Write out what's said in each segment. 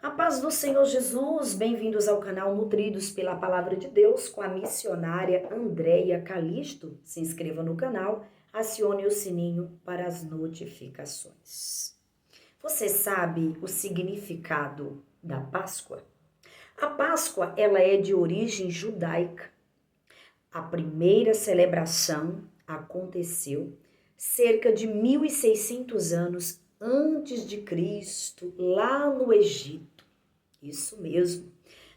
A paz do Senhor Jesus, bem-vindos ao canal Nutridos pela Palavra de Deus com a missionária Andréia Calisto. Se inscreva no canal, acione o sininho para as notificações. Você sabe o significado da Páscoa? A Páscoa, ela é de origem judaica. A primeira celebração aconteceu cerca de 1600 anos antes de Cristo, lá no Egito. Isso mesmo.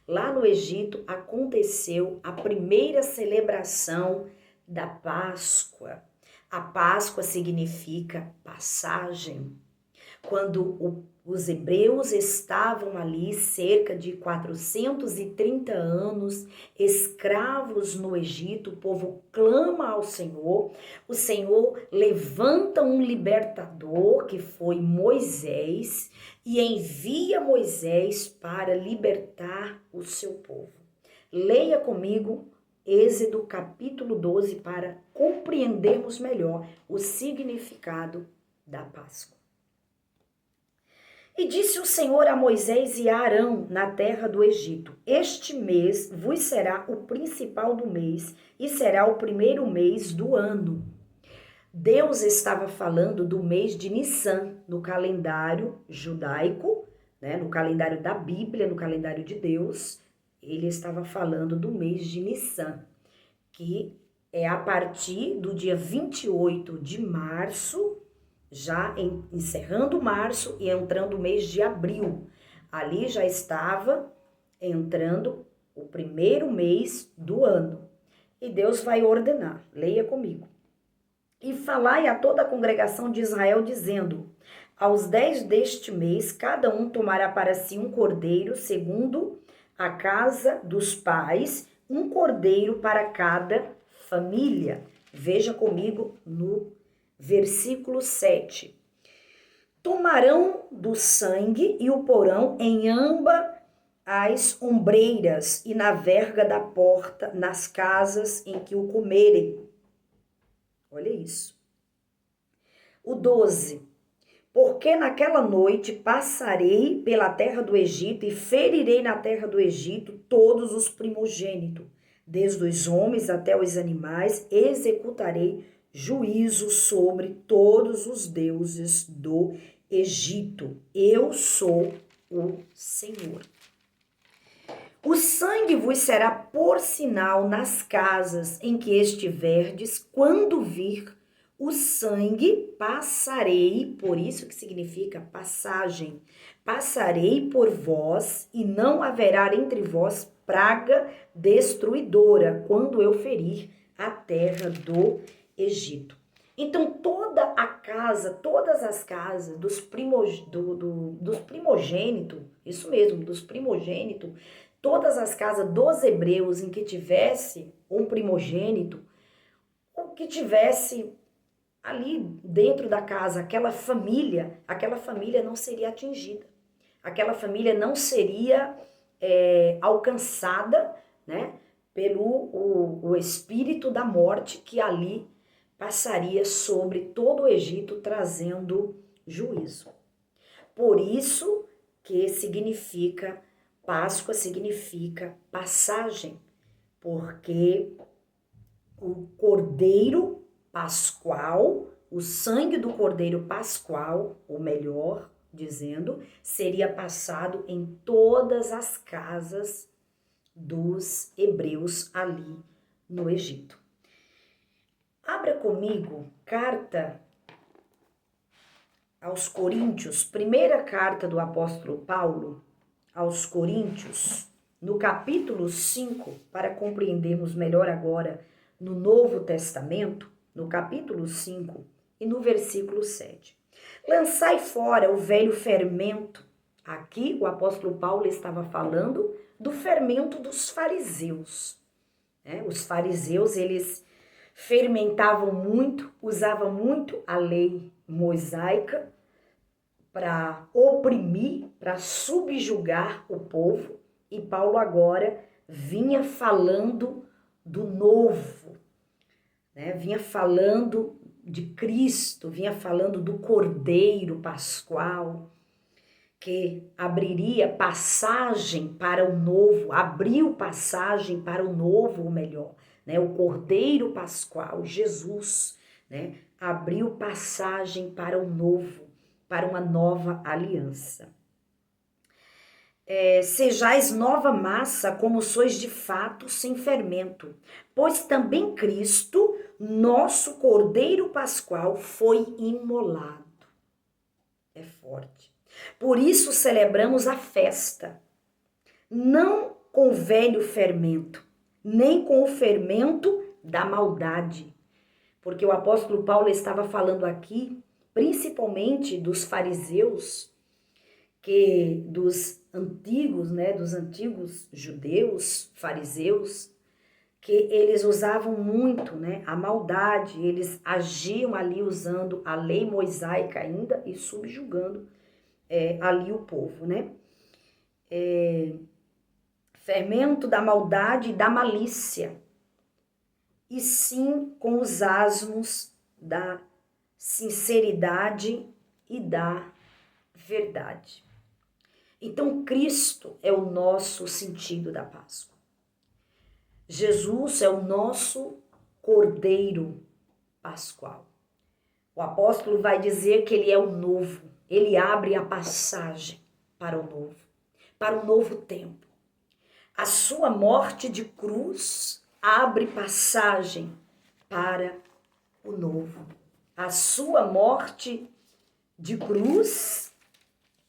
Lá no Egito aconteceu a primeira celebração da Páscoa. A Páscoa significa passagem. Quando os hebreus estavam ali cerca de 430 anos, escravos no Egito, o povo clama ao Senhor, o Senhor levanta um libertador, que foi Moisés, e envia Moisés para libertar o seu povo. Leia comigo Êxodo capítulo 12 para compreendermos melhor o significado da Páscoa. E disse o Senhor a Moisés e a Arão na terra do Egito: Este mês vos será o principal do mês e será o primeiro mês do ano. Deus estava falando do mês de Nissan no calendário judaico, no calendário da Bíblia, no calendário de Deus. Ele estava falando do mês de Nissan, que é a partir do dia 28 de março, já encerrando março e entrando o mês de abril. Ali já estava entrando o primeiro mês do ano. E Deus vai ordenar, leia comigo. E falai a toda a congregação de Israel, dizendo: aos 10 deste mês, cada um tomará para si um cordeiro, segundo a casa dos pais, um cordeiro para cada família. Veja comigo no versículo 7. Tomarão do sangue e o porão em ambas as ombreiras e na verga da porta, nas casas em que o comerem. Olha isso. O 12. Porque naquela noite passarei pela terra do Egito e ferirei na terra do Egito todos os primogênitos, desde os homens até os animais, executarei juízo sobre todos os deuses do Egito. Eu sou o Senhor. O sangue vos será por sinal nas casas em que estiverdes, quando vir o sangue, passarei, por isso que significa passagem, passarei por vós e não haverá entre vós praga destruidora, quando eu ferir a terra do Egito. Então toda a casa, todas as casas dos primogênitos, isso mesmo, dos primogênitos, todas as casas dos hebreus em que tivesse um primogênito, ou que tivesse ali dentro da casa aquela família não seria atingida, aquela família não seria alcançada, pelo o espírito da morte que ali passaria sobre todo o Egito, trazendo juízo. Por isso que significa, Páscoa significa passagem, porque o cordeiro pascual, o sangue do cordeiro pascual, ou melhor dizendo, seria passado em todas as casas dos hebreus ali no Egito. Abra comigo carta aos Coríntios, primeira carta do apóstolo Paulo aos Coríntios, no capítulo 5, para compreendermos melhor agora no Novo Testamento, no capítulo 5 e no versículo 7. Lançai fora o velho fermento. Aqui o apóstolo Paulo estava falando do fermento dos fariseus. Os fariseus, eles fermentavam muito, usavam muito a lei mosaica para oprimir, para subjugar o povo, e Paulo agora vinha falando do novo, vinha falando de Cristo, vinha falando do Cordeiro Pascual, que abriria passagem para o novo, abriu passagem para o novo, ou melhor, né? O Cordeiro Pascual, Jesus, né? Abriu passagem para o novo, para uma nova aliança. Sejais nova massa, como sois de fato, sem fermento, pois também Cristo, nosso Cordeiro Pascual, foi imolado. É forte. Por isso celebramos a festa, não com o velho fermento, nem com o fermento da maldade. Porque o apóstolo Paulo estava falando aqui, principalmente dos fariseus, dos antigos judeus, fariseus, que eles usavam muito, né, a maldade, eles agiam ali usando a lei mosaica ainda e subjugando ali o povo, né? Fermento da maldade e da malícia, e sim com os asmos da sinceridade e da verdade. Então, Cristo é o nosso sentido da Páscoa. Jesus é o nosso Cordeiro Pascual. O apóstolo vai dizer que ele é o novo, ele abre a passagem para o novo tempo. A sua morte de cruz abre passagem para o novo. A sua morte de cruz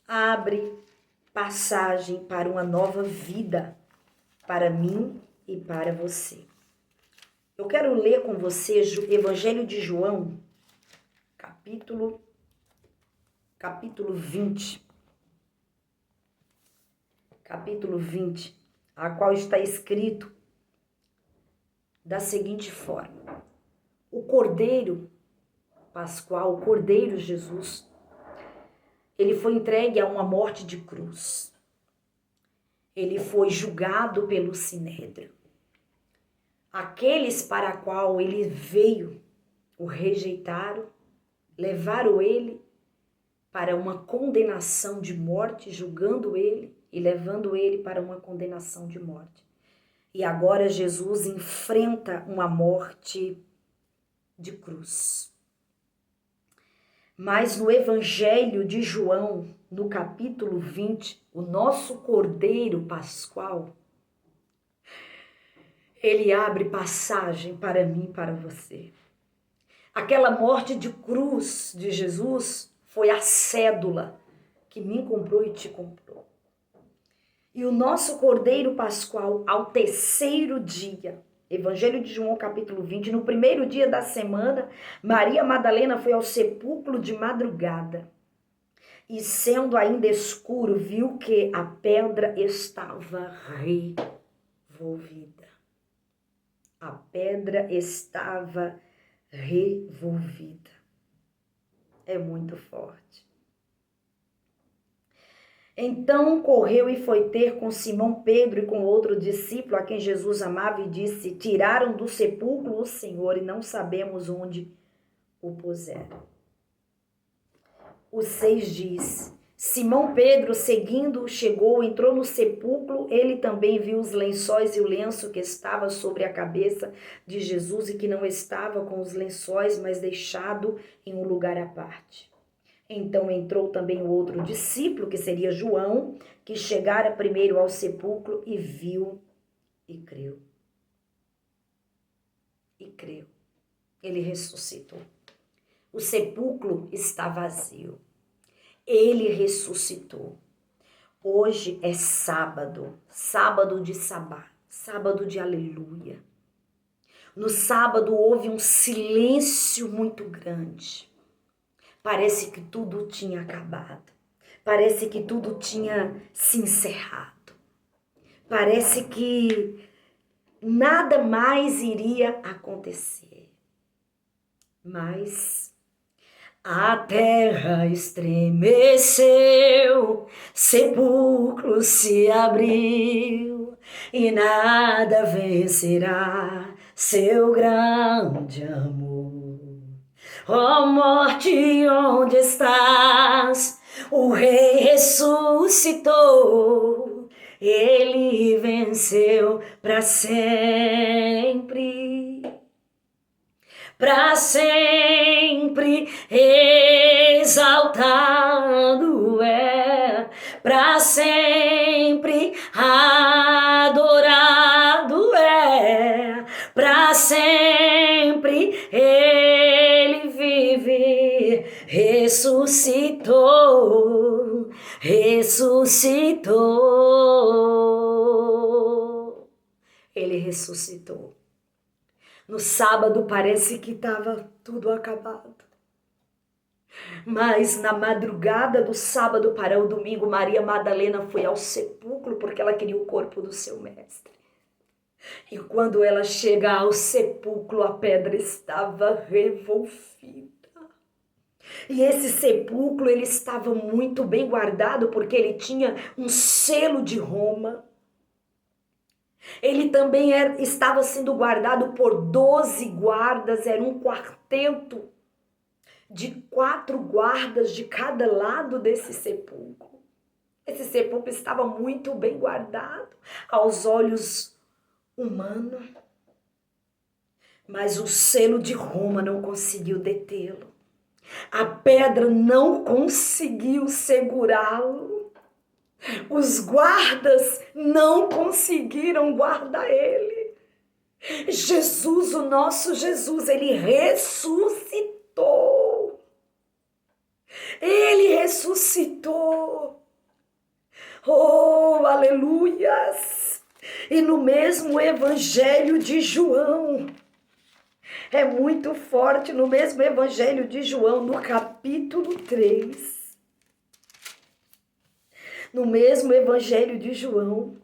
abre passagem para uma nova vida, para mim e para você. Eu quero ler com você Evangelho de João, capítulo 20. Capítulo 20, a qual está escrito da seguinte forma: o Cordeiro Pascual, o Cordeiro Jesus, ele foi entregue a uma morte de cruz. Ele foi julgado pelo Sinédrio. Aqueles para a qual ele veio o rejeitaram, levaram ele para uma condenação de morte, julgando ele e levando ele para uma condenação de morte. E agora Jesus enfrenta uma morte de cruz. Mas no Evangelho de João, no capítulo 20, o nosso Cordeiro Pascual, ele abre passagem para mim e para você. Aquela morte de cruz de Jesus foi a cédula que me comprou e te comprou. E o nosso Cordeiro Pascual, ao terceiro dia, Evangelho de João, capítulo 20, no primeiro dia da semana, Maria Madalena foi ao sepulcro de madrugada. E sendo ainda escuro, viu que a pedra estava revolvida. A pedra estava revolvida. É muito forte. Então correu e foi ter com Simão Pedro e com outro discípulo a quem Jesus amava e disse: tiraram do sepulcro o Senhor e não sabemos onde o puseram. O 6 diz: Simão Pedro, seguindo, chegou, entrou no sepulcro, ele também viu os lençóis e o lenço que estava sobre a cabeça de Jesus e que não estava com os lençóis, mas deixado em um lugar à parte. Então entrou também o outro discípulo, que seria João, que chegara primeiro ao sepulcro e viu e creu. E creu. Ele ressuscitou. O sepulcro está vazio. Ele ressuscitou. Hoje é sábado, sábado de sabá, sábado de aleluia. No sábado houve um silêncio muito grande. Parece que tudo tinha acabado. Parece que tudo tinha se encerrado. Parece que nada mais iria acontecer. Mas a terra estremeceu, sepulcro se abriu e nada vencerá seu grande amor. Ó morte, onde estás? O Rei ressuscitou, ele venceu para sempre. Para sempre exaltado é, para sempre adorado é, para sempre ele vive, ressuscitou, ressuscitou, ele ressuscitou. No sábado parece que estava tudo acabado. Mas na madrugada do sábado para o domingo, Maria Madalena foi ao sepulcro porque ela queria o corpo do seu mestre. E quando ela chega ao sepulcro, a pedra estava revolvida. E esse sepulcro ele estava muito bem guardado porque ele tinha um selo de Roma. Ele também estava sendo guardado por 12 guardas, era um quarteto de 4 guardas de cada lado desse sepulcro. Esse sepulcro estava muito bem guardado aos olhos humanos, mas o selo de Roma não conseguiu detê-lo. A pedra não conseguiu segurá-lo. Os guardas não conseguiram guardar ele. Jesus, o nosso Jesus, ele ressuscitou. Ele ressuscitou. Oh, aleluias! E no mesmo evangelho de João, é muito forte, no mesmo evangelho de João, no capítulo 3, no mesmo evangelho de João,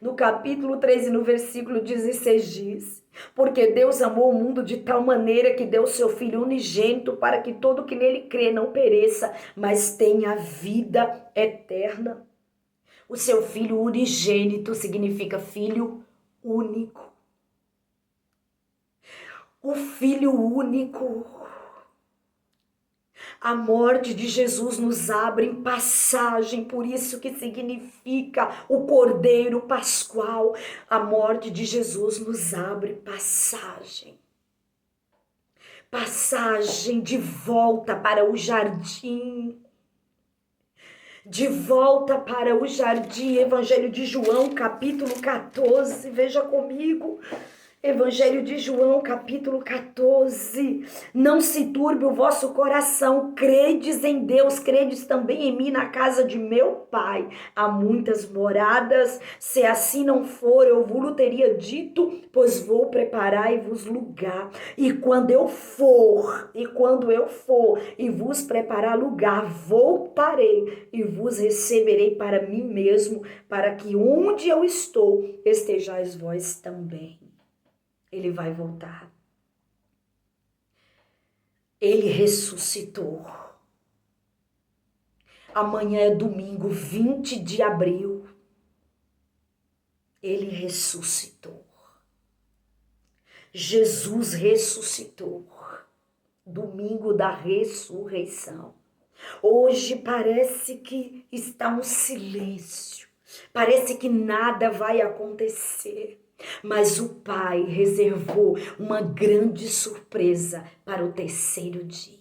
no capítulo 3 e no versículo 16 diz: porque Deus amou o mundo de tal maneira que deu seu Filho unigênito para que todo que nele crê não pereça, mas tenha vida eterna. O seu Filho unigênito significa filho único. O Filho único. A morte de Jesus nos abre em passagem, por isso que significa o Cordeiro Pascual. A morte de Jesus nos abre passagem. Passagem de volta para o jardim. De volta para o jardim. Evangelho de João, capítulo 14. Veja comigo. Evangelho de João, capítulo 14. Não se turbe o vosso coração, credes em Deus, credes também em mim. Na casa de meu Pai há muitas moradas, se assim não for, eu vos teria dito, pois vou preparar-vos lugar. E quando eu for e vos preparar lugar, voltarei e vos receberei para mim mesmo, para que onde eu estou, estejais vós também. Ele vai voltar. Ele ressuscitou. Amanhã é domingo, 20 de abril. Ele ressuscitou. Jesus ressuscitou. Domingo da ressurreição. Hoje parece que está um silêncio. Parece que nada vai acontecer. Mas o Pai reservou uma grande surpresa para o terceiro dia.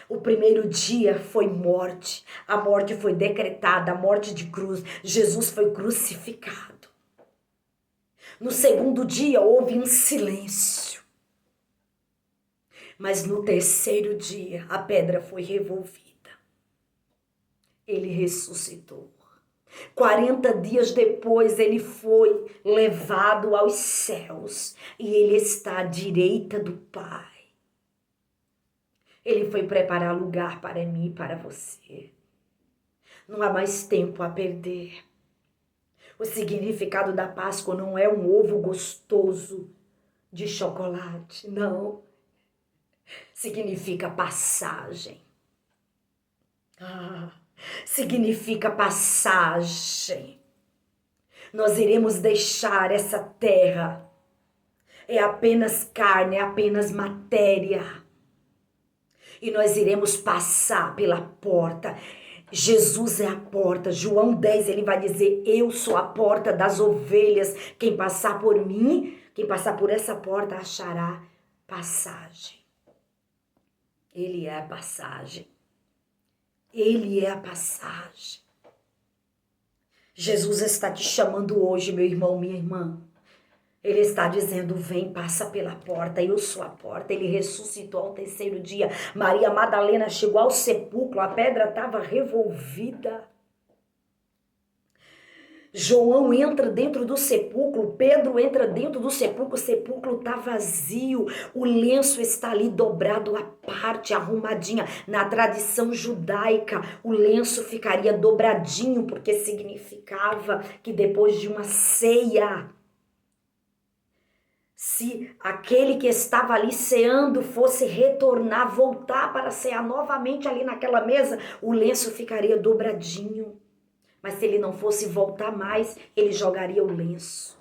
O primeiro dia foi morte. A morte foi decretada, a morte de cruz. Jesus foi crucificado. No segundo dia houve um silêncio. Mas no terceiro dia a pedra foi revolvida. Ele ressuscitou. 40 dias depois ele foi levado aos céus e ele está à direita do Pai. Ele foi preparar lugar para mim e para você. Não há mais tempo a perder. O significado da Páscoa não é um ovo gostoso de chocolate, não. Significa passagem. Significa passagem. Nós iremos deixar essa terra. É apenas carne, é apenas matéria. e nós iremos passar pela porta. Jesus é a porta. João 10, ele vai dizer: eu sou a porta das ovelhas. Quem passar por mim, quem passar por essa porta achará passagem. Ele é a passagem. Ele é a passagem. Jesus está te chamando hoje, meu irmão, minha irmã. Ele está dizendo: vem, passa pela porta, eu sou a porta. Ele ressuscitou ao terceiro dia. Maria Madalena chegou ao sepulcro, a pedra estava revolvida. João entra dentro do sepulcro, Pedro entra dentro do sepulcro, o sepulcro está vazio, o lenço está ali dobrado à parte, arrumadinha. Na tradição judaica, o lenço ficaria dobradinho, porque significava que depois de uma ceia, se aquele que estava ali ceando fosse retornar, voltar para cear novamente ali naquela mesa, o lenço ficaria dobradinho. Mas se ele não fosse voltar mais, ele jogaria o lenço.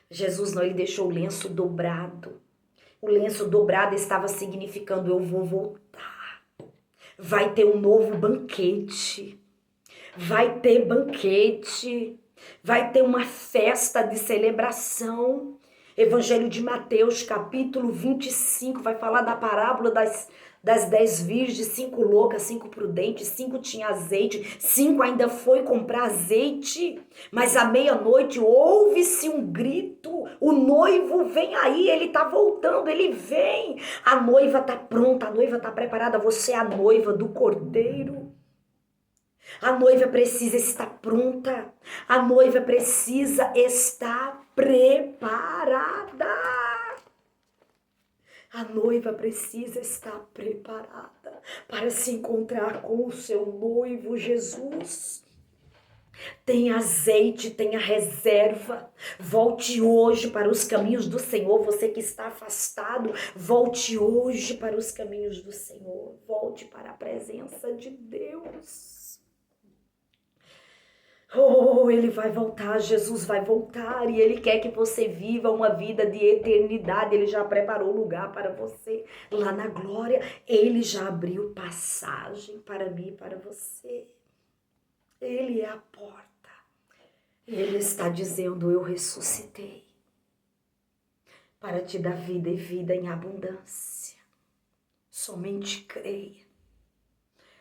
Jesus não, ele deixou o lenço dobrado. O lenço dobrado estava significando: eu vou voltar. Vai ter um novo banquete. Vai ter banquete. Vai ter uma festa de celebração. Evangelho de Mateus, capítulo 25, vai falar da parábola das 10 virgens, 5 loucas, 5 prudentes, 5 tinha azeite, 5 ainda foi comprar azeite, mas à meia-noite ouve-se um grito: o noivo vem aí, ele tá voltando, ele vem, a noiva tá pronta, a noiva tá preparada, você é a noiva do Cordeiro. A noiva precisa estar pronta. A noiva precisa estar preparada. A noiva precisa estar preparada para se encontrar com o seu noivo Jesus. Tenha azeite, tenha reserva. Volte hoje para os caminhos do Senhor. Você que está afastado, volte hoje para os caminhos do Senhor. Volte para a presença de Deus. Oh, ele vai voltar, Jesus vai voltar e ele quer que você viva uma vida de eternidade. Ele já preparou lugar para você lá na glória. Ele já abriu passagem para mim e para você. Ele é a porta. Ele está dizendo: eu ressuscitei para te dar vida e vida em abundância. Somente creia.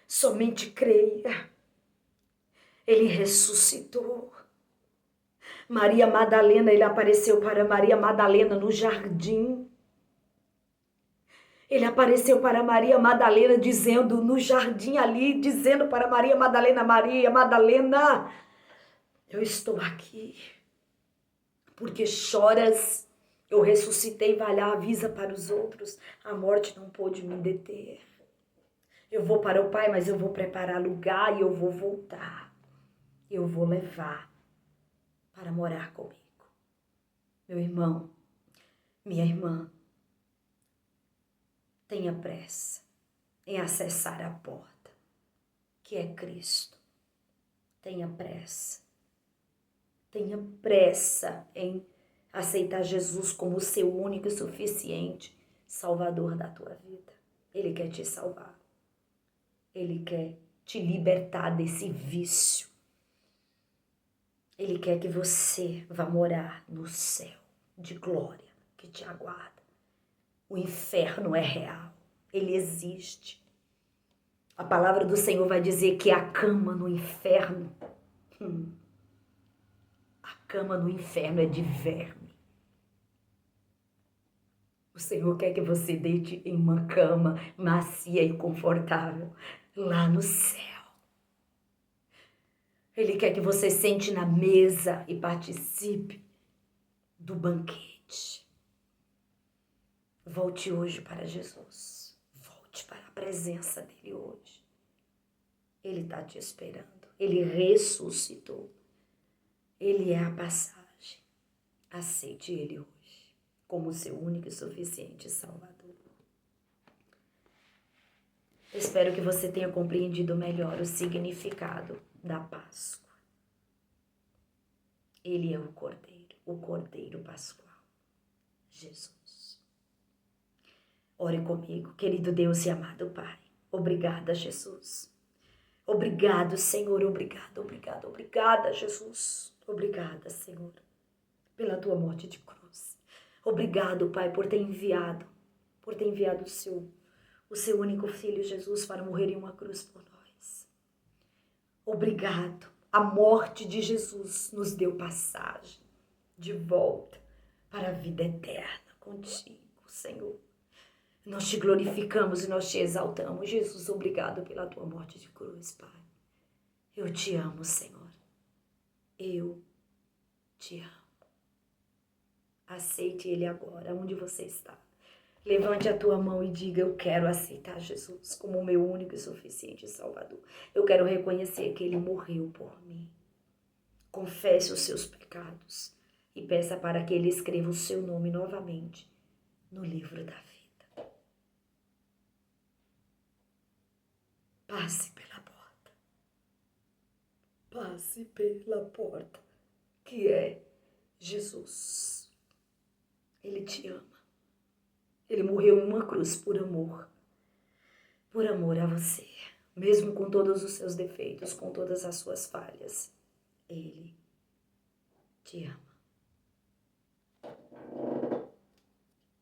Somente creia. Ele ressuscitou. Maria Madalena, ele apareceu para Maria Madalena no jardim. Ele apareceu para Maria Madalena dizendo, no jardim ali, dizendo para Maria Madalena: Maria Madalena, eu estou aqui. Porque choras? Eu ressuscitei, vai lá, avisa para os outros. A morte não pôde me deter. Eu vou para o Pai, mas eu vou preparar lugar e eu vou voltar. Eu vou levar para morar comigo. Meu irmão, minha irmã, tenha pressa em acessar a porta, que é Cristo. Tenha pressa. Tenha pressa em aceitar Jesus como o seu único e suficiente Salvador da tua vida. Ele quer te salvar. Ele quer te libertar desse vício. Ele quer que você vá morar no céu de glória que te aguarda. O inferno é real, ele existe. A palavra do Senhor vai dizer que a cama no inferno, a cama no inferno é de verme. O Senhor quer que você deite em uma cama macia e confortável lá no céu. Ele quer que você sente na mesa e participe do banquete. Volte hoje para Jesus. Volte para a presença dele hoje. Ele está te esperando. Ele ressuscitou. Ele é a passagem. Aceite ele hoje como seu único e suficiente Salvador. Espero que você tenha compreendido melhor o significado da Páscoa. Ele é o Cordeiro Pascual, Jesus. Ore comigo, querido Deus e amado Pai. Obrigada, Jesus. Obrigado, Senhor. Obrigada, Jesus. Obrigada, Senhor, pela tua morte de cruz. Obrigado, Pai, por ter enviado o seu único filho, Jesus, para morrer em uma cruz por nós. Obrigado. A morte de Jesus nos deu passagem de volta para a vida eterna contigo, Senhor. Nós te glorificamos e nós te exaltamos. Jesus, obrigado pela tua morte de cruz, Pai. Eu te amo, Senhor. Eu te amo. Aceite Ele agora, onde você está. Levante a tua mão e diga: eu quero aceitar Jesus como o meu único e suficiente Salvador. Eu quero reconhecer que Ele morreu por mim. Confesse os seus pecados e peça para que Ele escreva o seu nome novamente no livro da vida. Passe pela porta. Passe pela porta, que é Jesus. Ele te ama. Ele morreu em uma cruz por amor a você. Mesmo com todos os seus defeitos, com todas as suas falhas, Ele te ama.